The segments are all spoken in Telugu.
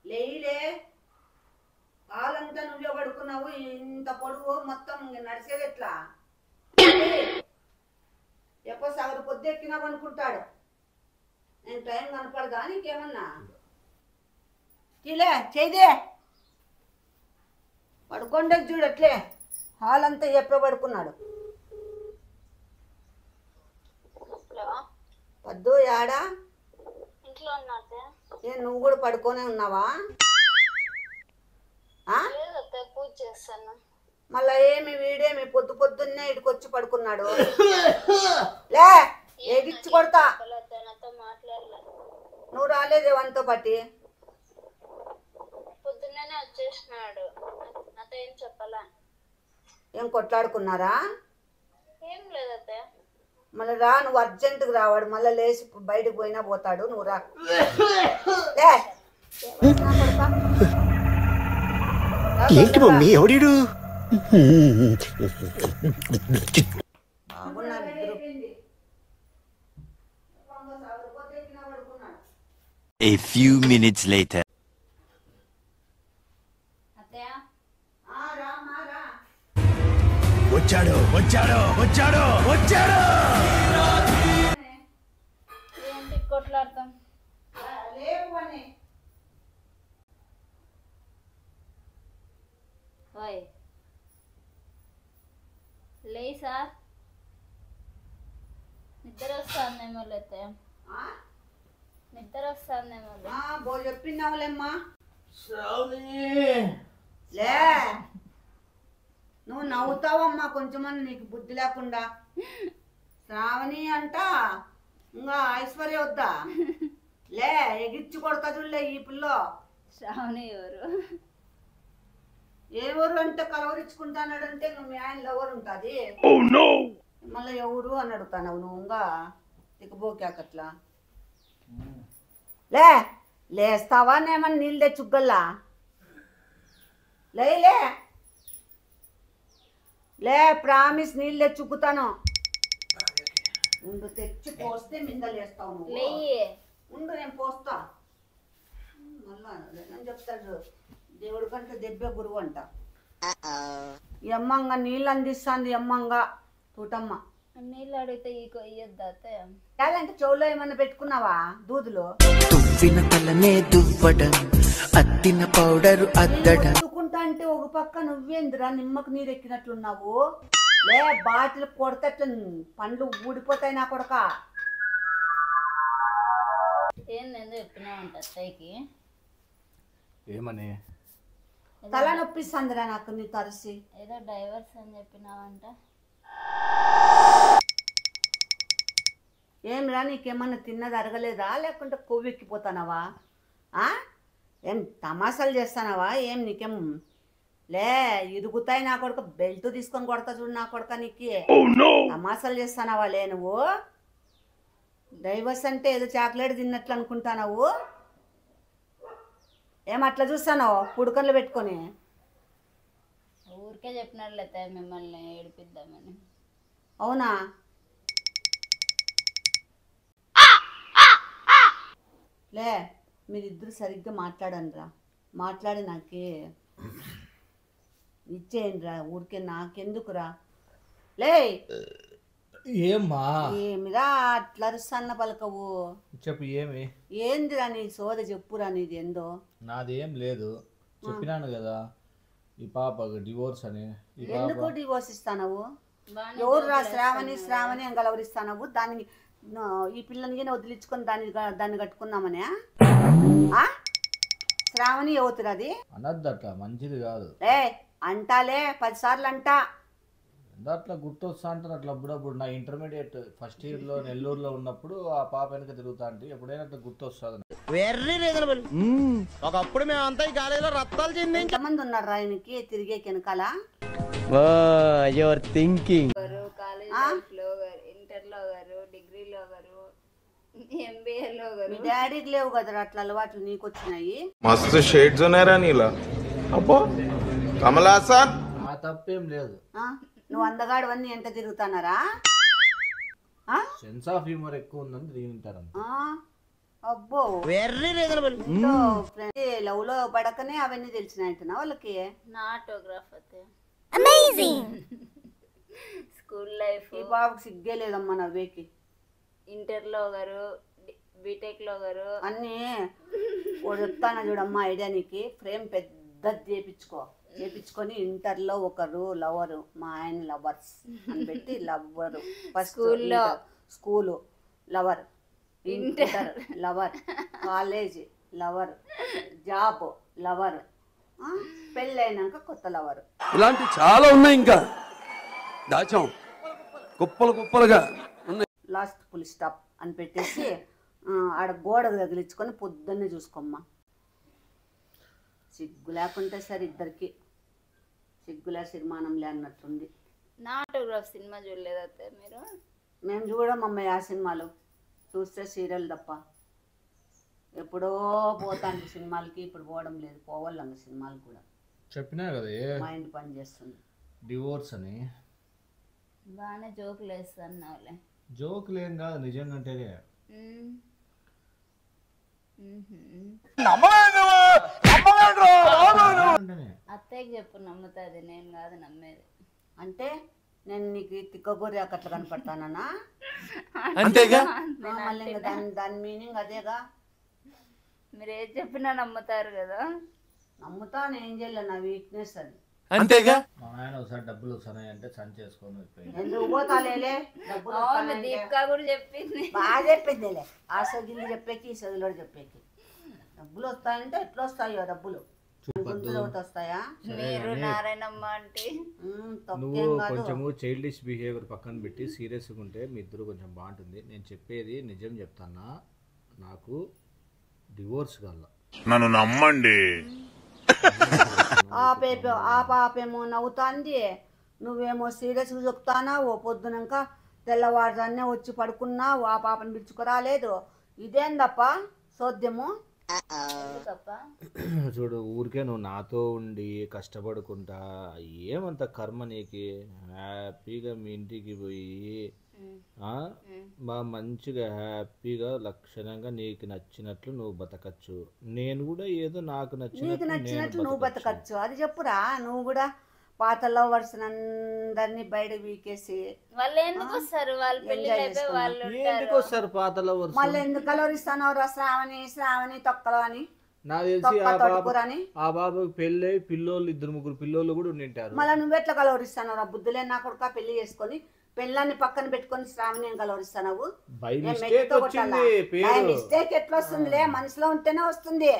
లేయిలే కాలంతా నువ్వే పడుకున్నావు ఇంత పొడుగు మొత్తం నడిచేది ఎట్లా ఎప్పుడు సగరు పొద్దు ఎక్కినావు అనుకుంటాడు నేను టైం కనపడదా నీకేమన్నా తీలే చేయిదే పడుకోండి చూడట్లే హాల్ అంతా ఎప్పుడో పడుకున్నాడు వద్దు యాడా ఇంట్లో ఉన్నాతే నువ్వు కూడా పడుకోనే ఉన్నావా పూజ చేస్తాను మళ్ళా ఏమి వీడేమి పొద్దు పొద్దున్నే ఇటుకొచ్చి పడుకున్నాడు లే ఏగిచ్చి కొడతా నువ్వు రాలేదే వంతో పట్టి పొద్దున్నే వచ్చేసినాడు నాతో ఏం చెప్పాలా ఏం కొట్లాడుకున్నారా ఏం లేదతే మళ్ళీ రా నువ్వు అర్జెంటుగా రావాడు మళ్ళీ లేచి బయటకు పోయినా పోతాడు నువ్వు రా ఏంటి mummy ఎవడీడు A few minutes later. వచ్చాడు వచ్చాడు వచ్చాడు వచ్చాడు ఏంటి కొట్లాడతాం లే సార్ నిద్ర వస్తుందేమో లేతే నిద్ర వస్తుందేమో బో చెప్పినావులేమ్మా లే నువ్వు నవ్వుతావమ్మా కొంచెమని నీకు బుద్ధి లేకుండా శ్రావణి అంట ఇంకా ఐశ్వర్య వద్దా లే ఎగిచ్చి కొడతా చూడలే ఈ పిల్లో శ్రావణి ఎవరు ఎవరు అంటే కలవరించుకుంటానంటే నువ్వు మీ ఆయన ఎవరు ఉంటుంది మళ్ళీ ఎవరు అని అడుగుతావు నువ్వు ఇంకా దిక్కుబోకాకట్లా లేస్తావా నేమన్నా నీళ్ళు తెచ్చుగ్గల్లా లే ప్రామిస్ నీళ్ళు తెచ్చుకుతాను ఉండు తెచ్చి పోస్తే మిందలేస్తావు నువ్వు ఉండు నేను పోస్తా మళ్ళా నేను చెప్తాడు దేవుడి కంటే దెబ్బే గురువు అంట ఎమ్మంగా నీళ్ళు అందిస్తుంది ఎమ్మంగా తూటమ్మ నీళ్ళు అడిగితే ఇయ్యొద్దా కాదంటే చెవులో ఏమన్నా పెట్టుకున్నావా దూదులో తువ్విన తలనే దువ్వడం అద్దిన పౌడరు అద్దడం తుక్కుంటా అంటే ఒక పక్క నువ్వేందిరా నిమ్మకు నీరు ఎక్కినట్లున్నావు లే బాటిల్ కొడతట్లు పండ్లు ఊడిపోతాయి నా కొడక ఏందో చెప్పినావంట అత్తయ్యకి ఏమని తల నొప్పిస్తుందిరా నాకు నీ తరిసి ఏదో డైవర్స్ అని చెప్పినావంట ఏమిరా నీకేమన్నా తిన్నది అరగలేదా లేకుంటే కొవ్వెక్కిపోతానవా ఏం తమాషాలు చేస్తానవా ఏం నీకేం లే ఇరుగుతాయి నా కొడుక బెల్ట్ తీసుకొని కొడతా చూడు నా కొడుక నీకు తమాషాలు చేస్తానవా లే నువ్వు డైవర్స్ అంటే ఏదో చాక్లెట్ తిన్నట్లు అనుకుంటానవు ఏమట్లా చూస్తానో పుడకన్లు పెట్టుకొని ఊరికే చెప్పినట్లయితే మిమ్మల్ని ఏడిపిద్దామని అవునా లే మీరిద్దరు సరిగ్గా మాట్లాడండిరా మాట్లాడి నాకే ఇచ్చేయండిరా ఊరికే నాకెందుకురా లే ఏమ్మా ఏమిరా అట్లా అరుసన్న పలకవు చెప్పు ఏమి ఏందిరా నీ సోద చెప్పురా నీది ఏందో నాదేం లేదు చెప్పినాను కదా ఈ పాప డివోర్స్ అని ఎందుకు డివోర్స్ ఇస్తానవు ఎవరు రా శ్రావణి అని గలవరిస్తానవు దాన్ని ఈ పిల్లని వదిలించుకొని దాన్ని కట్టుకున్నామనే శ్రావణి అవుతుంది అది అనద్దట మంచిది కాదు అంటాలే 10 సార్లు అంటా అట్లా గుర్తొస్తా అంటాను అట్లా అప్పుడప్పుడు నా ఇంటర్మీడియట్ ఫస్ట్ ఇయర్ లో నెల్లూరులో ఉన్నప్పుడు ఆ పాప వెనక తిరుగుతా అంటే ఎప్పుడైనా అట్లా గుర్తొస్తుంది వెరీ రీజనబుల్ ఒకప్పుడు మేమంతా ఈ కాలేజీలో రత్తాలు చెంది ఎంతమంది ఉన్నారు రా ఆయనకి తిరిగే వెనకాల యువర్ థింకింగ్ కాలేజ్ ఇంటర్ లో గారు డిగ్రీలో గారు ఎంబీఏలో గారు మీ డాడీకి లేవు కదరా అట్లా అలవాట్లు నీకు వచ్చినాయి మస్తు షేడ్స్ ఉన్నారా నీలా అబ్బో కమలాసన్ ఆ తప్పేం లేదు నువ్వు అందగాడు ఎంత తిరుగుతున్నారా సెన్స్ ఆఫ్ హ్యూమర్ ఎక్కువ ఉందని తిరుగుతారంట. అబ్బో వెర్రీ రీజనబుల్. లవ్ లో పడకనే అవన్నీ తెలిసినాయంటున్నా వాళ్ళకి. నా ఆటోగ్రాఫ్ అయితే స్కూల్ ఈ లైఫ్, బాబుకి సిగ్గే లేదమ్మా నవ్వేకి. ఇంటర్ లో ఒకరు, బీటెక్ లో ఒకరు. అన్నీ చెప్తాను చూడమ్మా ఐడియా నీకు. ఫ్రేమ్ పెద్దది చేపించుకొని ఇంటర్లో ఒకరు లవరు, మా ఆయన లవర్స్ అని పెట్టి లవ్వరు. స్కూల్లో school lover, inter lover, college lover, job lover, పెళ్ళైనాక కొత్త లవర్. ఇలాంటి చాలా ఉన్నాయి, ఇంకా దాచాం కుప్పలు కుప్పలుగా. లాస్ట్ ఫుల్ స్టాప్ అని పెట్టేసి ఆడ గోడ తగిలించుకొని పొద్దున్నే చూసుకోమ్మా. సిగ్గు లేకుంటే సరే, ఇద్దరికి సిగ్గులే సిరిమానంలే అన్నట్టుంది. నా ఆటోగ్రాఫ్ సినిమా చూడలేదు అయితే మీరు? మేము చూడమమ్మ ఆ సినిమాలు, చూస్తే సీరియల్ తప్ప. ఎప్పుడో పోతాను సినిమాలకి, ఇప్పుడు పోవడం లేదు. పోవాలన్న సినిమాలు కూడా చెప్పినా కదా మైండ్ పని చేస్తుంది. డివోర్స్ అని. బాగానే జోకులు వేస్తున్నావులే. జోకులు ఏం కాదు, నిజంగా అంటేనే. అత్తయ్యకి చెప్పు, నమ్ముతుంది. నేను కాదు నమ్మేది. అంటే నేను నీకు తిక్కగోరి అట్లా కనపడతానా? అంతేగా మళ్ళీ ఇంకా దాని మీనింగ్ అదేగా. మీరు ఏది చెప్పినా నమ్ముతారు కదా. నమ్ముతాను, ఏం చేయలే, నా వీక్నెస్ అది. అంతేగా. మా ఆయన ఒకసారి డబ్బులు వస్తున్నాయి అంటే సంచి చేసుకొని వెళ్ళిపోయింది. ఎందుకు పోతాలేలే, డబ్బులు అవును, దీపికా కూడా చెప్పింది. బాగా చెప్పిందిలే. ఆ సొగిలి చెప్పేకి ఈ సొగిలో చెప్పేకి. డబ్బులు వస్తాయంటే ఎట్లా వస్తాయో డబ్బులు, గుంతులు వస్తాయా? మీరు నారాయణమ్మ అంటే నువ్వు కొంచెము చైల్డిష్ బిహేవియర్ పక్కన పెట్టి సీరియస్గా ఉంటే మీ ఇద్దరు కొంచెం బాగుంటుంది. నేను చెప్పేది నిజం చెప్తానా, నాకు డివోర్స్ కాల. నన్ను నమ్మండి. ఆ పాపేమో నవ్వుతాంది, నువ్వేమో సీరియస్గా చెప్తానావు. పొద్దునక తెల్లవారుజాన్నే వచ్చి పడుకున్నావు, ఆ పాపని పిలుచుకురాలేదు. ఇదేందప్ప సోద్యము? చూడు, ఊరికే నువ్వు నాతో ఉండి కష్టపడుకుంటా, ఏమంత కర్మ నీకు. హ్యాపీగా మీ ఇంటికి పోయి బాగా మంచిగా హ్యాపీగా లక్షణంగా నీకు నచ్చినట్లు నువ్వు బతకచ్చు. నేను కూడా ఏదో నాకు నచ్చినట్లు నువ్వు బతకచ్చు. అది చెప్పురా. నువ్వు కూడా పాత లవర్స్ అందరినీ బయట వీకేసి వాళ్ళు ఎందుకు వస్తారు? వాళ్ళు పెళ్లి వాళ్ళు ఎందుకు వస్తారు పాత లవర్స్? మళ్ళీ ఎందుకు కలవరిస్తానవరా? శ్రావణి తొక్కలో అని నాకు తెలిసి ఆ బాబుకి పెళ్ళి పిల్లోళ్ళు, 2-3 పిల్లోళ్ళు కూడా ఉండింటారు. మళ్ళీ నువ్వెట్లా కలవరిస్తానవరా? బుద్ధులే నా కొడుక. పెళ్లి చేసుకొని పెళ్ళాన్ని పక్కన పెట్టుకొని శ్రావణి ఏం కలవరిస్తావు? మిస్టేక్ ఎట్లా వస్తుందిలే, మనసులో ఉంటేనే వస్తుంది.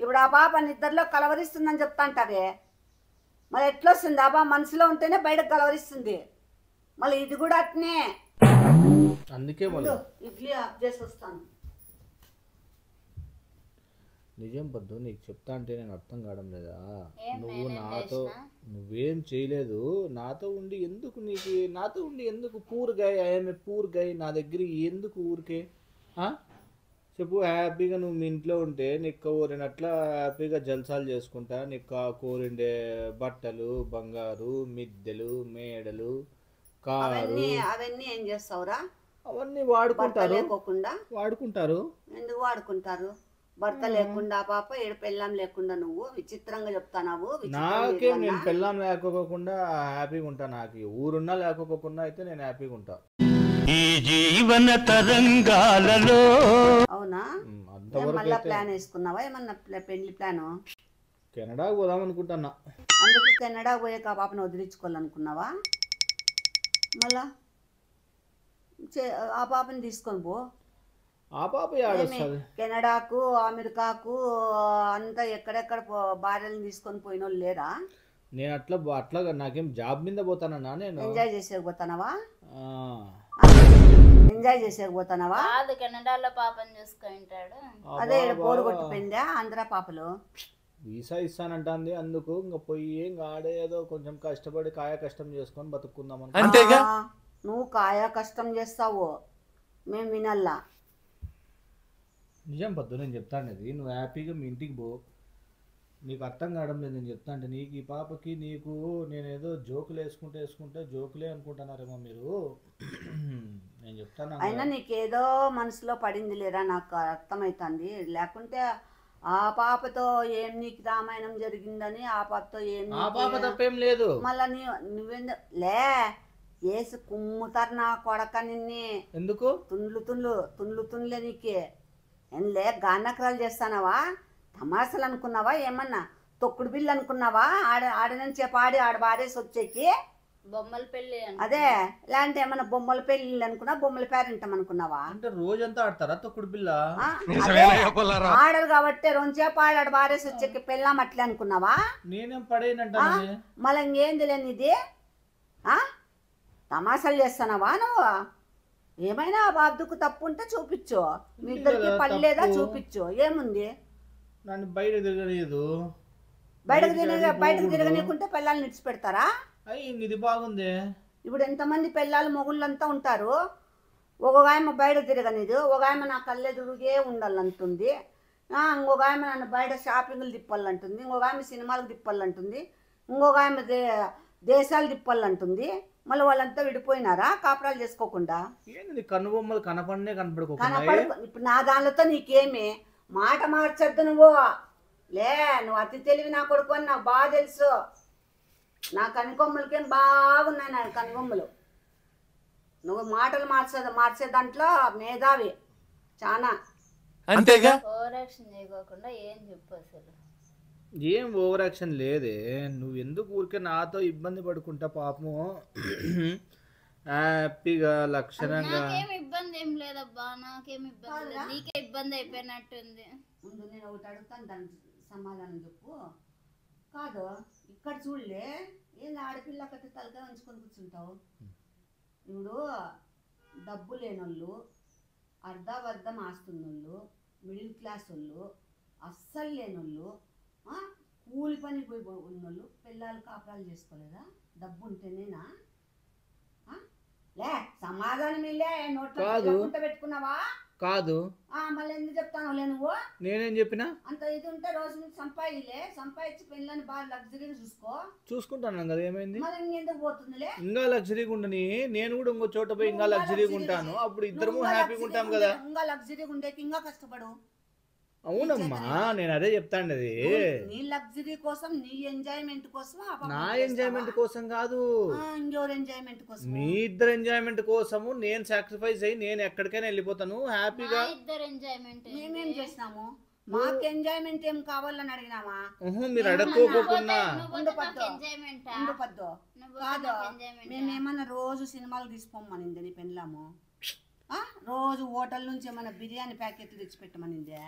ఇప్పుడు ఆ పాప నిద్రలో కలవరిస్తుందని చెప్తాంటావే, మరి ఎట్లా వస్తుంది? ఆ పాప మనసులో ఉంటేనే బయటకు కలవరిస్తుంది. మళ్ళీ ఇది కూడా అట్నే. అందుకే ఇడ్లీ ఆఫ్ చేసి వస్తాను. నిజం పద్దు, నీకు చెప్తా అంటే నేను అర్థం కావడం లేదా? నువ్వు నాతో నువ్వేం చేయలేదు, నాతో ఉండి ఎందుకు poor guy, I'm a poor guy, నా దగ్గర ఎందుకు ఊరికే చెప్పు. హ్యాపీగా నువ్వు మీ ఇంట్లో ఉంటే నీకు కోరినట్లా హ్యాపీగా జల్సాలు చేసుకుంటా. నీకు కోరిండే బట్టలు, బంగారు, మిద్దెలు, మేడలు, కారు, అవన్నీ ఏం చేస్తావురా? అవన్నీ వాడుకుంటారు. ఎందుకు వాడుకుంటారు? భర్త లేకుండా పాప, ఏడు పెళ్ళాం లేకుండా నువ్వు విచిత్రంగా చెప్తావు. నాకేం, నేను పెళ్ళాం లేకపోకుండా హ్యాపీగా ఉంటా. నాకు ఊరున్నా లేకపోకుండా అయితే నేను హ్యాపీగా ఉంటా. ఈ జీవన తరంగాలలో. అవునా? మళ్ళా ప్లాన్ వేసుకున్నావా ఏమన్నా? పెళ్లి ప్లాన్? కెనడా పోదాం అనుకుంటున్నా. అందుకు కెనడా పోయాక ఆ పాపను వదిలించుకోవాలనుకున్నావా? మళ్ళా ఆ పాపని తీసుకొని పో. ఆ పాప కెనడాకు, అమెరికాకు అంతా ఎక్కడెక్కడ భార్యలను తీసుకొని పోయిన వాళ్ళు లేరా? నేను అట్లా నాకేం జాబ్ మీద పోతానన్నా. నేను ఎంజాయ్ చేసేకపోతానావా? కెనడాలో పాపని చూసుకుంటాడు. అదే పోరు కొట్టిపోయిందా ఆంధ్ర పాపలు? వీసా ఇస్తానంటుంది. అందుకు ఇంకా పోయి ఇంకా ఆడేదో కొంచెం కష్టపడి కాయ కష్టం చేసుకొని బతుకుందాం అంతేగా. నువ్వు కాయ కష్టం చేస్తావు, మేము వినల్లా. నిజం పద్దు, నేను చెప్తాను. నువ్వు హ్యాపీగా మీ ఇంటికి పో. నీకు అర్థం కావడం లేదు నేను చెప్తా అంటే నీకు ఈ పాపకి నీకు నేనేదో జోకులు వేసుకుంటే జోకులే అనుకుంటున్నారేమో మీరు. నేను చెప్తాను అయినా నీకేదో మనసులో పడింది లేరా, నాకు అర్థమవుతుంది. లేకుంటే ఆ పాపతో ఏం నీకు రామాయణం జరిగిందని ఆ పాపతో ఏం ఆ పాప తప్పేం లేదు. మళ్ళా నువ్వెందు లే వేసి కుమ్ముతారు నా కొడక నిన్నే. ఎందుకు తుండ్లే నీకే ఏం లే గానకరాలు చేస్తానవా, తమాసలు అనుకున్నావా, ఏమన్నా తొక్కుడు బిల్లు అనుకున్నావా? ఆడనుంచే పాడి ఆడ బాడేసి వచ్చేకి బొమ్మల పెళ్లి అదే ఇలాంటి ఏమన్నా బొమ్మల పెళ్ళి అనుకున్నా, బొమ్మల పేరెంటం అనుకున్నావా? అంటే రోజంతా ఆడతారా తొక్కుడు బిల్ల? ఆడరు కాబట్టి రోజుసేపు ఆడ బారేసి వచ్చేకి పెళ్ళాం అట్లే అనుకున్నావా? నేనేం పడేనంట. మళ్ళీ ఇంకేంది లేనిది తమాషాలు చేస్తానవా నువ్వు? ఏమైనా ఆ బాబుకు తప్పు ఉంటే చూపించు, మీ ఇద్దరికి పనిలేదా చూపించు, ఏముంది? నన్ను బయట తిరగలేదు. బయటకు తిరగనీకుంటే పిల్లల్ని నిడిచిపెడతారా? ఇది బాగుంది. ఇప్పుడు ఎంతమంది పిల్లలు మొగుళ్ళంతా ఉంటారు. ఒక ఆయమ బయట తిరగనిది, ఒక ఆయమ నా కళ్ళెదురుగే ఉండాలంటుంది, ఇంకొక ఆయమ నన్ను బయట షాపింగ్లు తిప్పాలంటుంది, ఇంకొక ఆమె సినిమాలకు తిప్పాలంటుంది, ఇంకొక ఆమె దేశాలు తిప్పాలంటుంది. మళ్ళీ వాళ్ళంతా విడిపోయినారా కాపురాలు చేసుకోకుండా? ఏంది కన్నుబొమ్మలు కనపడకుండా? ఇప్పుడు నా దానితో నీకేమి మాట మార్చొద్దు నువ్వు. నువ్వు అతి తెలివి నా కొడుకు అని నాకు బాగా తెలుసు. నా కనుకొమ్మలకేం బాగున్నాయి నా కనుకొమ్మలు. నువ్వు మాటలు మార్చే దాంట్లో మేధావి చాలా. అంతేగా. ఓవర్ యాక్షన్ చేయకోకుండా ఏం చెప్పు అసలు. ఏం ఓవర్ యాక్షన్ లేదే. నువ్వు ఎందుకు ఊరికే నాతో ఇబ్బంది పడుకుంటా పాపము? హ్యాపీగా లక్షణంగా. నాకేం ఇబ్బంది ఏం లేదబ్బా, నాకేం ఇబ్బంది లేదు. నీకే ఇబ్బంది అయిపోయినట్టుంది. ముందు నేను ఒకటి అడుగుతాను, దానికి సమాధానం చెప్పు. కాదు ఇక్కడ చూడలే, ఏంది ఆడపిల్ల కట్టి తలకాయ ఉంచుకొని కూర్చుంటావు? ఇప్పుడు డబ్బు లేనోళ్ళు, అర్ధవర్ధం ఆస్తున్నోళ్ళు, మిడిల్ క్లాస్ వాళ్ళు, అస్సలు లేనోళ్ళు, కూలి పని పోయి ఉన్నోళ్ళు పిల్లలు కాపురాలు చేసుకోలేదా? డబ్బు ఉంటేనేనా? లే సమాధానం లే, నోట్లో పెట్టుకున్నావా? కాదు. మళ్ళీ ఎందుకు చెప్తాను లే నువ్వు? నేనేం చెప్పినా? అంత ఇది ఉంటే రోజు నుంచి సంపాదించి పిల్లల్ని బాగా లగ్జరీగా చూసుకుంటాను కదా, ఏమైంది? మరి ఇంకెందుకు పోతుందిలే? ఇంకా లగ్జరీగా ఉండని, నేను కూడా ఇంకో చోట పోయి ఇంకా లగ్జరీగా ఉంటాను. అప్పుడు ఇద్దరము హ్యాపీగా ఉంటాం కదా. ఇంకా లగ్జరీగా ఉండేకి ఇంకా కష్టపడు. అవునమ్మా, నేను అదే చెప్తాండి. అది నీ లగ్జరీ కోసం, నీ ఎంజాయ్మెంట్ కోసం. నా ఎంజాయ్మెంట్ కోసం కాదు, ఇంకెవరు ఎంజాయ్మెంట్ కోసం? మీ ఇద్దరు ఎంజాయ్మెంట్ కోసము నేను సాక్రిఫైస్ అయ్యి నేను ఎక్కడికైనా వెళ్ళిపోతాను హ్యాపీగా. ఇద్దరు ఎంజాయ్మెంట్ మేమేం చేసినాము? మాకు ఎంజాయ్మెంట్ ఏం కావాలని అడిగినామా? మీరు అడగకోకుండా కాదు. మేమేమన్నా రోజు సినిమాలు తీసుకోమనింది నీ పెళ్ళాము? రోజు హోటల్ నుంచి ఏమన్నా బిర్యానీ ప్యాకెట్లు తెచ్చిపెట్టమనిందే?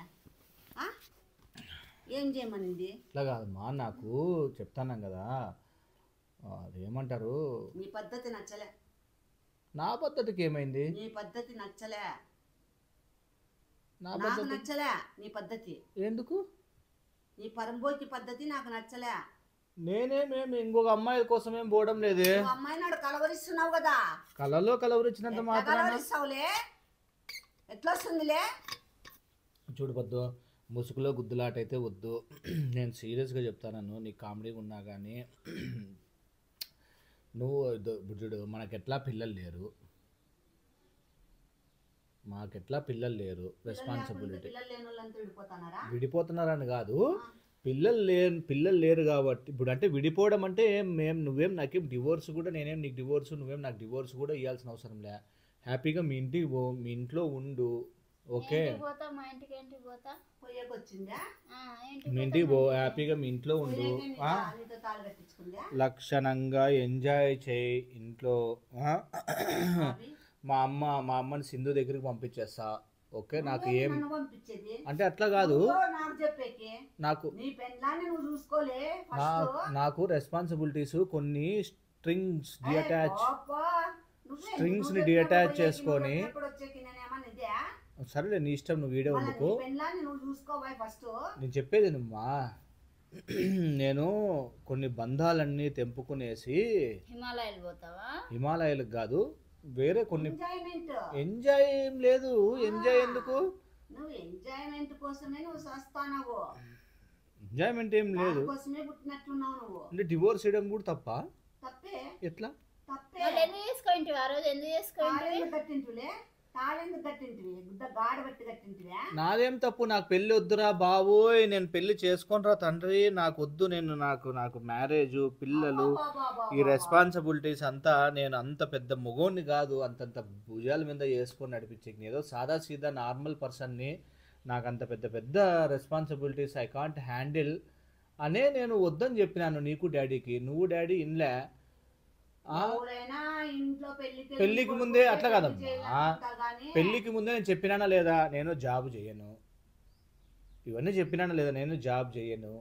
ఏం చేయమనింది? ఇట్లా కాదమ్మా, నాకు చెప్తాను కదా, అదేమంటారు, నీ పద్ధతి నచ్చలే. నా పద్ధతికి ఏమైంది? నీ పద్ధతి నచ్చలే, నా నాకు నచ్చలే నీ పద్ధతి. ఎందుకు? నీ పరంబోకి పద్ధతి నాకు నచ్చలే. నేనేమేమి ఇంకొక అమ్మాయి కోసం ఏం పోవడం లేదే. అమ్మాయి నాడు కలవరిస్తున్నావు కదా, కలలో కలవరించినంత మాత్రం కలవరిస్తావులే, ఎట్లా వస్తుందిలే? చూడు పొద్దు, ముసుగులో గుద్దులాట అయితే వద్దు. నేను సీరియస్గా చెప్తాను, నీకు కామెడీగా ఉన్నా కానీ నువ్వు చూడు, మనకెట్లా పిల్లలు లేరు, మాకెట్లా పిల్లలు లేరు, రెస్పాన్సిబిలిటీ. విడిపోతున్నారని కాదు, పిల్లలు లేరు కాబట్టి. ఇప్పుడు అంటే విడిపోవడం అంటే నువ్వేం నాకేం డివోర్స్ కూడా, నేనేం నీకు డివోర్స్, నువ్వేం నాకు డివోర్స్ కూడా ఇవ్వాల్సిన అవసరం లే. హ్యాపీగా మీ ఇంటికి పో, మీ ఇంట్లో ఉండు. ఓకే, మీ ఇంటికి పో, హ్యాపీగా మీ ఇంట్లో ఉండు, లక్షణంగా ఎంజాయ్ చేయి ఇంట్లో. మా అమ్మని సింధు దగ్గరికి పంపించేస్తా. ఓకే, నాకు ఏం అంటే అట్లా కాదు, నాకు రెస్పాన్సిబిలిటీస్ కొన్ని స్ట్రింగ్స్ ని డిఅటాచ్ చేసుకొని. సరేలే నీ ఇష్టం, నువ్వు వీడియో వండుకో. నేను చెప్పేది నువ్వా, నేను కొన్ని బంధాలన్నీ తెంపుకునేసి హిమాలయాలకు కాదు, వేరే కొన్ని. ఎంజాయ్ ఏం లేదు, ఎంజాయ్ ఎందుకు? ఎంజాయ్మెంట్ ఏం లేదు. కోసమే పుట్టినట్లున్నావు నువ్వు. అంటే డివోర్స్ చేయడం కూడా తప్ప? తప్పే. ఎట్లా? తప్పే. వాళ్ళు ఎందుకు చేసుకోంటివి ఆ రోజు? ఎందుకు చేసుకోంటివి? తాళెందుకు కట్టింటివిలే? తాళెందుకు కట్టింటివి? గుద్ద గాడ పెట్టి కట్టింటివా? నాదేం తప్పు? నాకు పెళ్ళి వద్దురా బాబోయ్, నేను పెళ్లి చేసుకోనరా తండ్రి, నాకు వద్దు, నాకు మ్యారేజ్, పిల్లలు, ఈ రెస్పాన్సిబిలిటీస్ అంతా, నేను అంత పెద్ద మొగోడిని కాదు, అంతంత భుజాల మీద వేసుకొని నడిపించేకి. నేను ఏదో సాదా సీదా నార్మల్ పర్సన్ని, నాకు అంత పెద్ద పెద్ద రెస్పాన్సిబిలిటీస్ ఐ కాంట్ హ్యాండిల్ అనే నేను వద్దని చెప్పినాను నీకు డాడీకి. నువ్వు డాడీ ఇన్లే. ఎవరైనా ఇంట్లో పెళ్ళికి ముందే అట్లా కాదమ్మా, పెళ్ళికి ముందే నేను చెప్పినానా లేదా నేను జాబ్ చేయను, ఇవన్నీ చెప్పినానా లేదా నేను జాబ్ చేయను,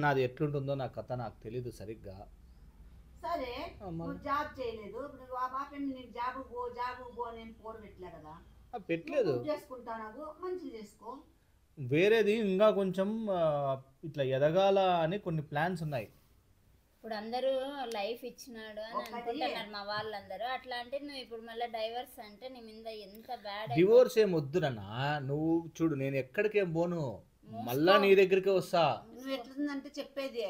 నాది ఎట్లుంటుందో నా కథ నాకు తెలీదు సరిగ్గా. సరే నువ్వు జాబ్ చేయలేదు, ఇప్పుడు ఆ పాప నీకు జాబ్ పో నేను పోరు పెట్టలే కదా. పెట్టలేదు, చేసుకుంటాను మంచిగా చేసుకో. వేరేది ఇంకా కొంచెం ఇట్లా ఎదగాల అని కొన్ని ప్లాన్స్ ఉన్నాయి. ఇప్పుడు అందరూ లైఫ్ ఇచ్చినాడు అని అనుకుంటున్నారు మా వాళ్ళందరూ. అట్లా అంటే నువ్వు ఇప్పుడు మళ్ళీ డైవర్స్ అంటే నీ మీద ఎంత బ్యాడ్. డివోర్స్ ఏం వద్దురన్నా, నువ్వు చూడు నేను ఎక్కడికేం పోను, మళ్ళా నీ దగ్గరికి వస్తా. నువ్వు ఎట్లుందంటే చెప్పేది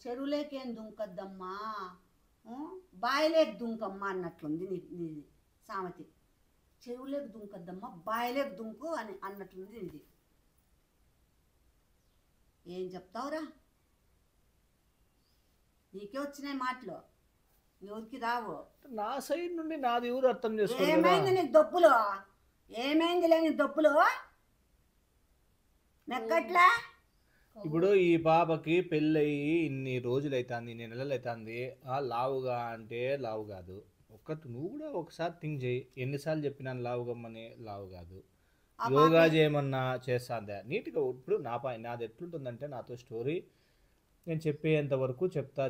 చెరువులేకేం దుంకద్దమ్మా, బాయిలేకి దుంకమ్మా అన్నట్లుంది నీది సామెతి. చెరువులేకి దుంకద్దమ్మా బాయిలేకి దుంకు అని అన్నట్లుంది ఇది. ఏం చెప్తావురా? నీకే వచ్చినాయి మాటలు, ఎవరికి రావు. నా సైడ్ నుండి నాది ఎవరు అర్థం చేసుకోవాలి? ఏమైంది నీకు దొప్పులు? ఏమైంది లే నీకు దొప్పులు? నెక్కట్లా? ఇప్పుడు ఈ పాపకి పెళ్ళయి ఇన్ని రోజులు అవుతుంది, ఇన్ని నెలలు అవుతుంది, లావుగా అంటే లావు కాదు. నువ్వు కూడా ఒకసారి థింక్ చేయి, ఎన్నిసార్లు చెప్పినాను లావుగమ్మని, లావు కాదు. యోగా చేయమన్నా చేస్తాందా నీట్గా. ఇప్పుడు నాది ఎట్లుంటుందంటే, నాతో స్టోరీ నేను చెప్పేంత వరకు చెప్తా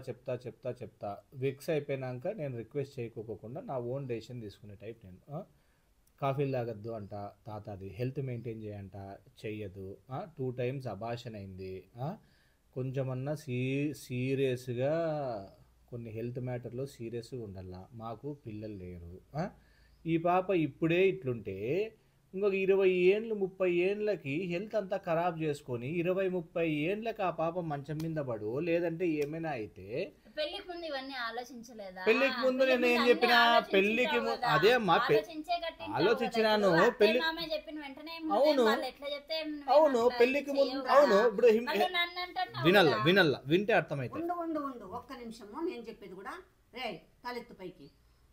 విక్స్ అయిపోయినాక నేను రిక్వెస్ట్ చేయకోకుండా నా ఓన్ డెసిషన్ తీసుకునే టైప్ నేను. కాఫీలు తాగద్దు అంట, తాతది హెల్త్ మెయింటైన్ చేయంట, చెయ్యదు. 2 times అబార్షన్ అయింది. కొంచెమన్నా సీరియస్గా కొన్ని హెల్త్ మ్యాటర్లో సీరియస్గా ఉండాల. మాకు పిల్లలు లేరు. ఈ పాప ఇప్పుడే ఇట్లుంటే ఇంకొక 20 ఏళ్ళు 30 ఏళ్ళకి హెల్త్ అంతా ఖరాబ్ చేసుకొని 20-30 ఏళ్ళకి ఆ పాప మంచం మీద పడు, లేదంటే ఏమైనా అయితే. పెళ్లికి ముందు ఇవన్నీ ఆలోచించలేదా? పెళ్లికి ముందు నేను ఏం చెప్పినా, పెళ్లికి ముందు అదే అమ్మా ఆలోచించినాను. పెళ్లి అవును అవును పెళ్లికి ముందు అవును. ఇప్పుడు వింటే అర్థమైతే. ఉండు ఒక్క నిమిషము, నేను చెప్పేది కూడా రే తలెత్తు పైకి.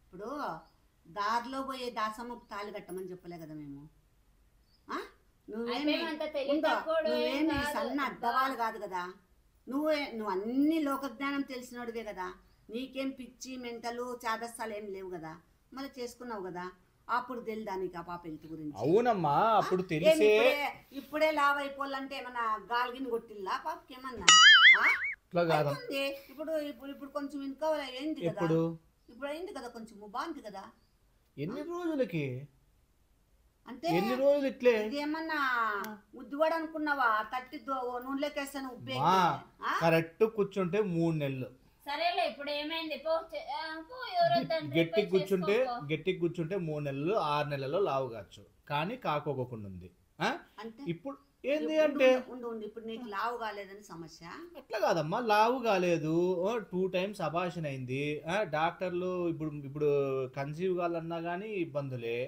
ఇప్పుడు దారిలో పోయే దాసమ్మకు తాళి కట్టమని చెప్పలే కదా మేము. నువ్వేమి సన్న అద్దవాళ్ళు కాదు కదా. నువ్వు అన్ని లోకజ్ఞానం తెలిసినోడివే కదా. నీకేం పిచ్చి మెంటలు చాదస్తాలు ఏం లేవు కదా. మళ్ళీ చేసుకున్నావు కదా, అప్పుడు తెలియదానికి ఆ పాప హెల్త్ గురించి. అవునమ్మా, అప్పుడు తెలిసే ఇప్పుడే లావ్ అయిపోవాలంటే ఏమన్నా గాలిగిని కొట్టిల్లా పాపకి ఏమన్నా? ఇప్పుడు ఇప్పుడు ఇప్పుడు కొంచెం ఇంకోవాలి ఏంటి కదా, ఇప్పుడు అయింది కదా, కొంచెం బాగుంది కదా. ఎన్ని రోజులకి అంటే ఎన్ని రోజులు ఇట్లే ఏమన్నా ఉద్దివాడు అనుకున్నావా? తట్టి నూనెలోకేస్తాను ఉప్పే. కరెక్ట్ కూర్చుంటే 3 నెలలు. సరేలే ఇప్పుడు ఏమైంది? గట్టికి కూర్చుంటే 3 నెలలు 6 నెలల్లో లావు కావచ్చు, కానీ కాకోకుండా ఉంది. ఇప్పుడు ఏంది అంటే ఇప్పుడు నీకు లావు కాలేదని సమస్య. అట్లా కాదమ్మా, లావు కాలేదు, 2 times అబార్షన్ అయింది. డాక్టర్లు ఇప్పుడు కన్సీవ్ కావాలన్నా కానీ ఇబ్బందులే.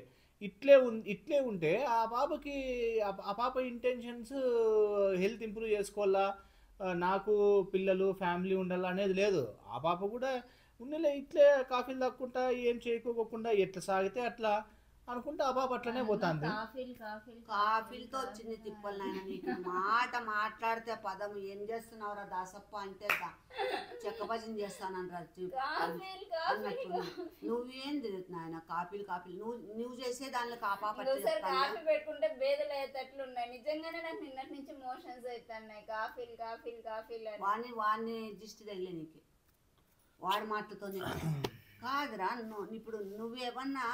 ఇట్లే ఉంటే ఆ పాప ఇంటెన్షన్స్ హెల్త్ ఇంప్రూవ్ చేసుకోవాలా, నాకు పిల్లలు ఫ్యామిలీ ఉండాలా అనేది లేదు. ఆ పాప కూడా ఉన్నలే ఇట్లే కాఫీలు తాక్కుంటా ఏం చేయకోకుండా ఎట్లా సాగితే అట్లా అనుకుంటే ఆ పాప అట్లనే పోతుంది. కాఫీలతో వచ్చింది తిప్పలు నాయన. నీకు మాట మాట్లాడితే పదం ఏం చేస్తున్నావురా దాసప్ప అంటే చెక్కభజన చేస్తానరా అన్నట్టు. నువ్వేంది నాయన కాఫీలు నువ్వు చేసే దానిలో ఆ పాప కాఫీ పెట్టుకుంటే బేదలు అయ్యేటట్లు ఉన్నాయి. నిజంగానే నాకు నిన్నటి నుంచి మోషన్స్ అవుతున్నాయి. కాఫీలు వాడిని దిష్టి తగిలే నీకు వాడి మాటలతోనే కాదురా. ఇప్పుడు నువ్వేమన్నా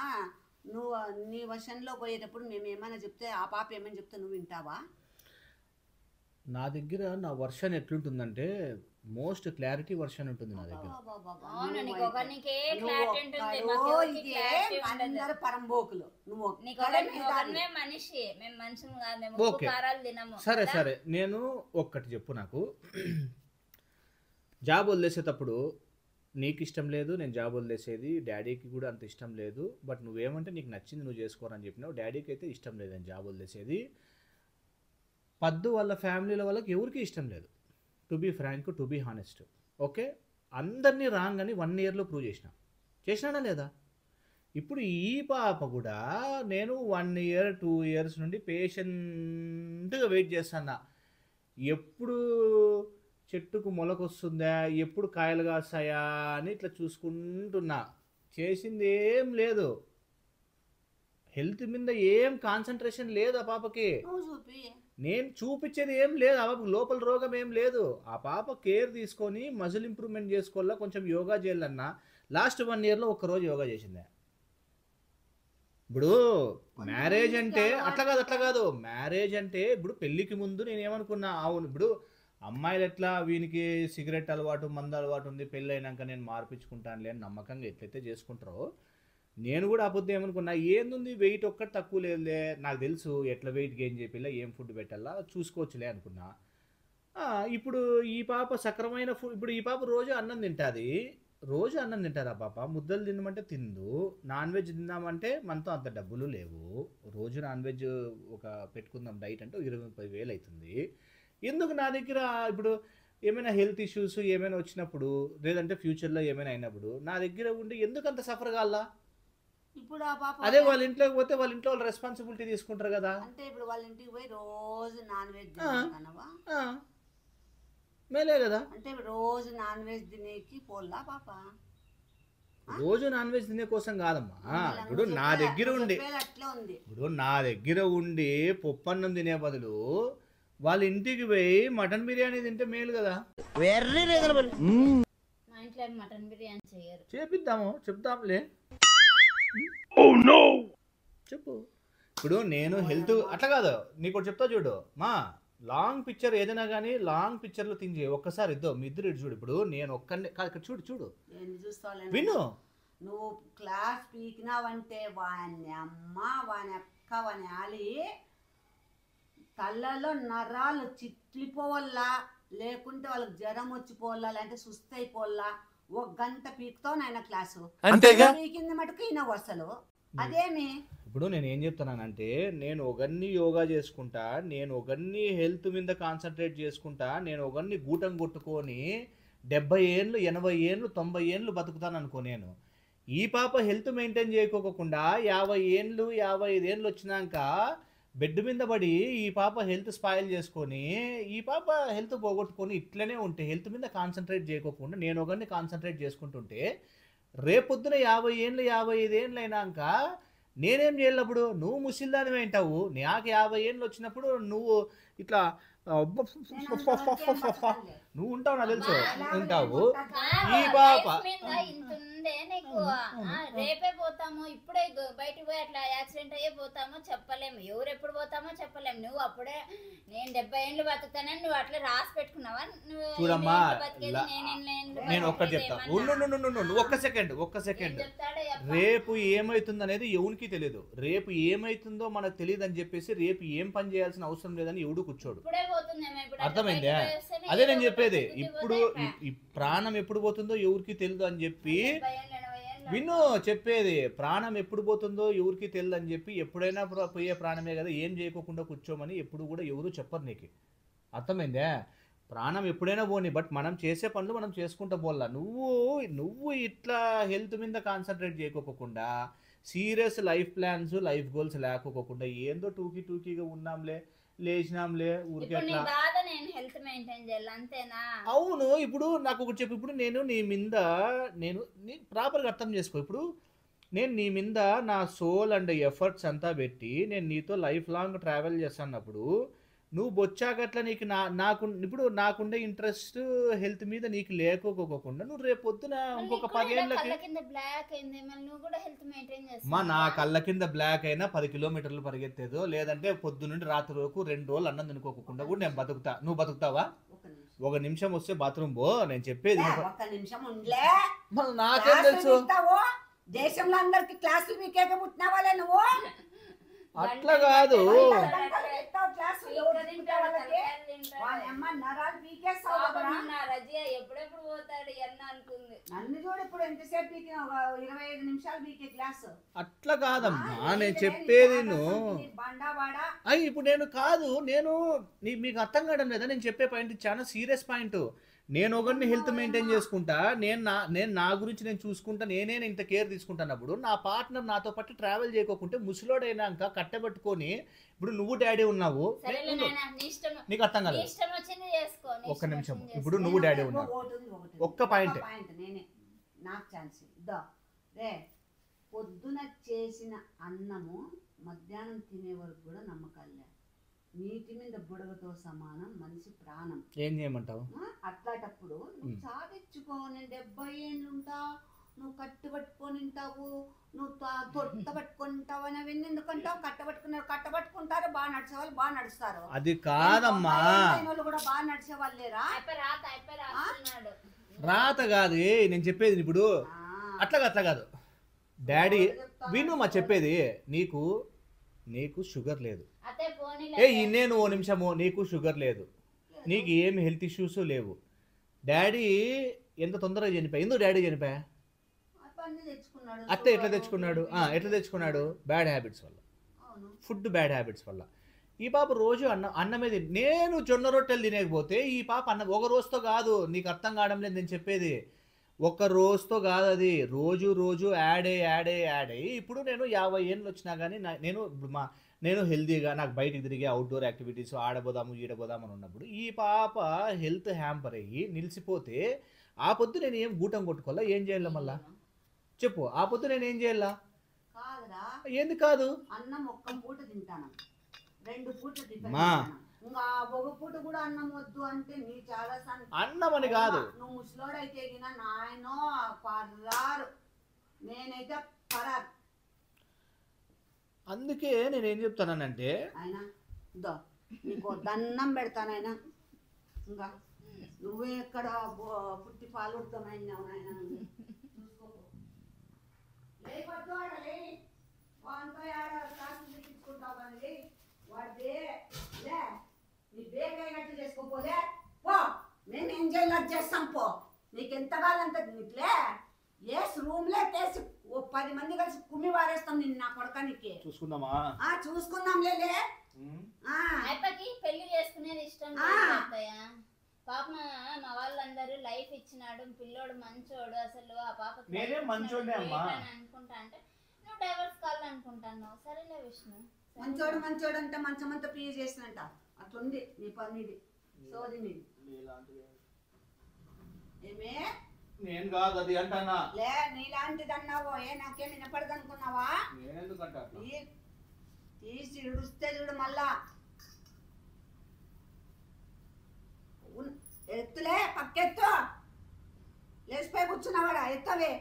నీ వర్షన్లో పోయేటప్పుడు మేము ఏమైనా చెప్తే ఆ పాప ఏమైనా చెప్తే నువ్వు వింటావా? నా దగ్గర నా వర్షన్ ఎట్లుంటుందంటే మోస్ట్ క్లారిటీ వర్షన్ ఉంటుంది నా దగ్గర. అవును, నీకే క్లారిటీ ఉంటుంది, మాకు ఎవరికి క్లారిటీ ఉండదు. అందరూ పరంబోకులు, నువ్వు నీకు ఒకనే మనిషి, మేము మనుషులు కాదు, మేము ఉప్పు కారాలు తినము. సరే సరే, నేను ఒక్కటి చెప్పు, నాకు జాబ్ వదిలేసేటప్పుడు నీకు ఇష్టం లేదు నేను జాబ్ వదిలేసేది, డాడీకి కూడా అంత ఇష్టం లేదు, బట్ నువ్వేమంటే నీకు నచ్చింది నువ్వు చేసుకోరని చెప్పినావు. డాడీకి అయితే ఇష్టం లేదని జాబ్ వదిలేసేది. పద్దు వాళ్ళ ఫ్యామిలీల వాళ్ళకి ఎవరికి ఇష్టం లేదు, to be frank, to be honest. Okay, అందరినీ రాంగ్ అని 1 yearలో ప్రూవ్ చేసినానా లేదా? ఇప్పుడు ఈ పాప కూడా నేను 1 year 2 years నుండి పేషెంట్గా వెయిట్ చేస్తున్నా, ఎప్పుడు చెట్టుకు మొలకొస్తుందా, ఎప్పుడు కాయలు కాస్తాయా అని ఇట్లా చూసుకుంటున్నా. చేసింది ఏం లేదు, హెల్త్ మీద ఏం కాన్సన్ట్రేషన్ లేదు ఆ పాపకి. నేను చూపించేది ఏం లేదు, ఆ పాపకి లోపల రోగం ఏం లేదు. ఆ పాప కేర్ తీసుకొని మజిల్ ఇంప్రూవ్మెంట్ చేసుకోవాలా, కొంచెం యోగా చేయాలన్నా లాస్ట్ 1 yearలో ఒక్కరోజు యోగా చేసిందే. ఇప్పుడు మ్యారేజ్ అంటే అట్లా కాదు, మ్యారేజ్ అంటే ఇప్పుడు పెళ్ళికి ముందు నేను ఏమనుకున్నా, అవును ఇప్పుడు అమ్మాయిలు ఎట్లా వీనికి సిగరెట్ అలవాటు మందు అలవాటు ఉంది, పెళ్ళి అయినాక నేను మార్పించుకుంటానులే అని నమ్మకంగా ఎట్లయితే చేసుకుంటారో, నేను కూడా అబద్ధం ఏమనుకున్నా, ఏంది వెయిట్ ఒక్కటి తక్కువ లేదులే, నాకు తెలుసు ఎట్లా వెయిట్ గెయిన్ చేయాలా, ఏం ఫుడ్ పెట్టాలా చూసుకోవచ్చులే అనుకున్నా. ఇప్పుడు ఈ పాప సక్రమైన ఫుడ్, ఇప్పుడు ఈ పాప రోజు అన్నం తింటుంది, ఆ పాప ముద్దలు తినమంటే తిందు, నాన్ వెజ్ తిందామంటే మనతో అంత డబ్బులు లేవు, రోజు నాన్ వెజ్ ఒక పెట్టుకుందాం డైట్ అంటే 20-30 అవుతుంది. ఎందుకు నా దగ్గర ఇప్పుడు ఏమైనా హెల్త్ ఇష్యూస్ ఏమైనా వచ్చినప్పుడు, లేదంటే ఫ్యూచర్లో ఏమైనా అయినప్పుడు నా దగ్గర ఉండి ఎందుకు అంత సఫర్ కావాలా? ఇప్పుడు ఆ పాప అదే వాళ్ళ ఇంట్లోకి పోతే వాళ్ళ ఇంట్లో వాళ్ళు రెస్పాన్సిబిలిటీ తీసుకుంటారు కదా. అంటే ఇప్పుడు వాళ్ళ ఇంటికి పోయి రోజు నాన్ వెజ్ తినవా? మేలే కదా. అంటే రోజు నాన్ వెజ్ తినేకి పోల్లా పాప? రోజు నాన్ వెజ్ తినే కోసం కాదమ్మా, ఇప్పుడు నా దగ్గర ఉండి, అట్లా ఉంది, ఇప్పుడు నా దగ్గర ఉండి పప్పన్నం తినే బదులు వాళ్ళ ఇంటికి పోయి మటన్ బిర్యానీ తింటే మేలు కదా. మా ఇంట్లో మటన్ బిర్యానీ చేయరు. చేపిద్దాము, చెప్తాంలే, చెప్పు. ఇప్పుడు నేను హెల్త్ అట్లా కాదు, నీకు చెప్తా చూడు మా, లాంగ్ పిక్చర్ ఏదైనా కానీ లాంగ్ పిక్చర్లో థింక్ చేయి. ఒక్కసారి మీ ఇద్దరు చూడు, ఇప్పుడు నేను ఒక్కనే కాదు, చూడు విను, నువ్వు క్లాస్ పీకినావంటే వాని అమ్మ వాని అక్క వాని ఆలి తల్లలో నరాలు చిట్లిపోవల్లా, లేకుంటే వాళ్ళకి జ్వరం వచ్చిపోవాలా, లేదంటే సుస్తైపోవాలా. 1 గంట పీకుతావు నాయన క్లాసు, అంతేగా పీకింది మటుకు ఈయన అసలు అదేమి. ఇప్పుడు నేను ఏం చెప్తున్నానంటే, నేను ఒకరిని యోగా చేసుకుంటా, నేను ఒకరిని హెల్త్ మీద కాన్సన్ట్రేట్ చేసుకుంటా, నేను ఒకరిని గూటం కొట్టుకొని 70 ఏళ్ళు 80 ఏళ్ళు 90 ఏళ్ళు బతుకుతాను అనుకో. నేను ఈ పాప హెల్త్ మెయింటైన్ చేయకోకుండా 50 ఏళ్ళు 55 ఏళ్ళు వచ్చినాక బెడ్ మీద పడి ఈ పాప హెల్త్ స్పాయిల్ చేసుకొని, ఈ పాప హెల్త్ పోగొట్టుకొని ఇట్లనే ఉంటే, హెల్త్ మీద కాన్సన్ట్రేట్ చేయకోకుండా నేను ఒకరిని కాన్సన్ట్రేట్ చేసుకుంటుంటే, రేపొద్దున 50 ఏళ్ళు 55 ఏళ్ళు అయినాక నేనేం చేయాలప్పుడు? నువ్వు ముసిల్దానివి ఏంటావు, నాకు 50 ఏళ్ళు వచ్చినప్పుడు నువ్వు ఇట్లా నువ్వు ఉంటావు, నాకు తెలుసు ఉంటావు. ఈ పాప రేపే పోతాము, ఇప్పుడే బయటకు పోయి అట్లా యాక్సిడెంట్ అయ్యే పోతామో చెప్పలేము, ఎవరు ఎప్పుడు పోతామో చెప్పలేము. నువ్వు అప్పుడే నేను 70 ఏళ్ళు బతుకుతానని నువ్వు అట్లా రాసి పెట్టుకున్నావా? చూడమ్మా, నేను ఒక్కటి చెప్తా, నువ్వు ఒక్క సెకండ్. రేపు ఏమైతుంది అనేది ఎవరికి తెలియదు, రేపు ఏమైతుందో మనకు తెలియదు అని చెప్పేసి రేపు ఏం పని చేయాల్సిన అవసరం లేదని ఎవడు కూర్చోడు. అర్థమైందా? అదే నేను చెప్పేది. ఇప్పుడు ఈ ప్రాణం ఎప్పుడు పోతుందో ఎవరికి తెలియదు అని చెప్పి విను, చెప్పేది ప్రాణం ఎప్పుడు పోతుందో ఎవరికి తెలియదు అని చెప్పి, ఎప్పుడైనా పోయే ప్రాణమే కదా, ఏం చేయకోకుండా కూర్చోమని ఎప్పుడు కూడా ఎవరు చెప్పరు నీకు. అర్థమైందా? ప్రాణం ఎప్పుడైనా పోని, బట్ మనం చేసే పనులు మనం చేసుకుంటూ పోలా. నువ్వు ఇట్లా హెల్త్ మీద కాన్సన్ట్రేట్ చేయకోకుండా, serious life plans life goals లేకోకుండా, ఏందో టూకీగా ఉన్నాంలే లేచినాంలే ఊరికే అట్లా. అవును, ఇప్పుడు నాకు ఒకటి చెప్పు, ఇప్పుడు నేను నీ మీద నేను ప్రాపర్గా అర్థం చేసుకో. ఇప్పుడు నేను నీ మీద నా సోల్ అండ్ ఎఫర్ట్స్ అంతా పెట్టి నేను నీతో లైఫ్ లాంగ్ ట్రావెల్ చేస్తున్నప్పుడు, నువ్వు బొచ్చాకట్లా నీకు నాకు ఇప్పుడు నాకుండే ఇంట్రెస్ట్ హెల్త్ మీద నీకు లేకోకుండా, నువ్వు రేపు పొద్దున ఇంకొక 10 ఏళ్ళకి నా కళ్ళ కింద బ్లాక్ అయినా 10 కిలోమీటర్లు పరిగెత్తేదో, లేదంటే పొద్దు నుండి రాత్రి వరకు 2 రోజులు అన్నం తినుకోకుండా కూడా నేను బతుకుతా. నువ్వు బతుకుతావా? ఒక నిమిషం వస్తే బాత్రూమ్ పో, నేను చెప్పేది ఒక్క నిమిషం ఉండలే. మళ్ళీ నాకేం తెలుసు? క్లాసులు పీకుతావు? దేశంలో అందరికి క్లాసులు పీకేక పుట్టినావాలే నువ్వు. అట్లా కాదు. గంటలు ఎత్తావు క్లాసులు, ఎవరు పీకుతావు వాళ్ళకి? వాళ్ళ అమ్మ నరాలు పీకేస్తావు కదరా. రజియా ఎప్పుడెప్పుడు పోతాడు అన్న అనుకుంది. నన్ను చూడు ఇప్పుడు ఎంతసేపు పీకిన, 25 నిమిషాలు పీకే క్లాసు. అట్లా కాదమ్మా, నేను చెప్పేది బండావాడా. అయ్యి ఇప్పుడు నేను కాదు, మీకు అర్థం కావడం లేదా? నేను చెప్పే పాయింట్ చాలా సీరియస్ పాయింట్. నేను ఒకరిని హెల్త్ మెయింటైన్ చేసుకుంటా, నేను నా గురించి నేను చూసుకుంటా, నేనే ఇంత కేర్ తీసుకుంటున్నప్పుడు నా పార్ట్నర్ నాతో పాటు ట్రావెల్ చేయకోకుంటే ముసలోడైనాక కట్టబెట్టుకొని, ఇప్పుడు నువ్వు డాడీ ఉన్నావు, నీకు అర్థం కాలేదు. ఒక్క నిమిషం, ఇప్పుడు నువ్వు డాడీ ఉన్నావు, ఒక్క పాయింట్ నేనే నాకు ఛాన్స్ ఇద్దా. రే పొద్దున చేసిన అన్నము మధ్యాహ్నం తినే వరకు కూడా నమ్మకాలే. నీటి మీద బుడగతో సమానం మనిషి ప్రాణం. ఏం చేయమంటావు? అట్లాంటప్పుడు నువ్వు సాధించుకో. నేను 70 ఏళ్ళు ఉంటా, నువ్వు కట్టుబట్టుకొని ఉంటావు, నువ్వు తొట్ట పట్టుకుంటావు అని అవన్నీ ఎందుకంటావు? కట్టబట్టుకుంటారు, బాగా నడిచేవాళ్ళు బాగా నడుస్తారు. అది కాదమ్మా, కూడా బాగా నడిచే వాళ్ళు లేరా? రాత కాదు నేను చెప్పేది. ఇప్పుడు అట్లా కాదు డాడీ, విను మా చెప్పేది. నీకు షుగర్ లేదు. నేను ఓ నిమిషము, నీకు షుగర్ లేదు, నీకు ఏమి హెల్త్ ఇష్యూస్ లేవు. డాడీ ఎంత తొందరగా చనిపోయా? ఎందుకు డాడీ చనిపోయా? అత్తే ఎట్లా తెచ్చుకున్నాడు? బ్యాడ్ హ్యాబిట్స్ వల్ల, ఫుడ్ బ్యాడ్ హ్యాబిట్స్ వల్ల. ఈ పాప రోజు అన్నమే నేను జొన్న రొట్టెలు తినేకపోతే ఈ పాప ఒక రోజుతో కాదు, నీకు అర్థం కావడం లేదు నేను చెప్పేది. ఒక రోజుతో కాదు, అది రోజు యాడ్ అయ్యి ఇప్పుడు నేను 50 ఏళ్ళు వచ్చినా కానీ నేను హెల్తీగా, నాకు బయటికి తిరిగి అవుట్డోర్ యాక్టివిటీస్ ఆడబోదాము ఈడబోదాము అని ఉన్నప్పుడు ఈ పాప హెల్త్ హ్యాంపర్ అయ్యి నిలిచిపోతే ఆ పొద్దు నేను ఏం గూటం కొట్టుకోవాలా? ఏం చేయాలా? మళ్ళా చెప్పు, ఆ పొద్దు నేను ఏం చేయాలా? ఏంది కాదు? అన్నం ఒక్క పూట తింటాను, 2 పూటలు తింటాను, ఇంకా ఒక పూట కూడా అన్నం వద్దు అంటే నీ చాలా అన్నం అని కాదు. నువ్వు ముసలోడైతే గిన నాయనో పర్రారు, నేనైతే పరారు. అందుకే నేను ఏం చెప్తానంటే, ఆయన నీకు దండం పెడతానైనా, ఇంకా నువ్వే ఎక్కడ పుట్టి పాలు ఉడతామైనావు నాయన. లేకపోతే ఆడలే వాంతో ఆడ క్లాసులు తెప్పించుకుంటావు కానీ వాడి లే నీ బేగైనట్టు చేసుకోపోలే పో. మేము ఎంజాయ్ చేస్తాం పో. నీకు ఎంత కావాలంటే నీకులే ఏస్ రూమ్లే కేసి 10 మంది కలిసి కుమ్మి వారేస్తాం నిన్ను నా కొడకానికి. చూసుకుందామా? చూసుకుందాంలే. పెళ్లి చేసుకునేది ఇష్టం పాప. మా వాళ్ళందరూ లైఫ్ ఇచ్చినాడు, పిల్లోడు మంచోడు, అసలు ఆ పాప అనుకుంటా అంటే నువ్వు డైవర్స్ కావాలనుకుంటాను. సరేలే విష్ణు, మంచోడు అంటే మంచమంతా పీ చేసినంట. అట్లుంది నీ పనిది సోది నీది. ఏమే నేను కాదు అది అంటానా? లే నీలాంటిది అన్నావో నాకేం వినపడదనుకున్నావా? తీసి ఇడుస్తే చూడు మళ్ళా. ఎత్తులే పక్కెత్తు, లేచిపోయి కూర్చున్నావాడా? ఎత్తవే.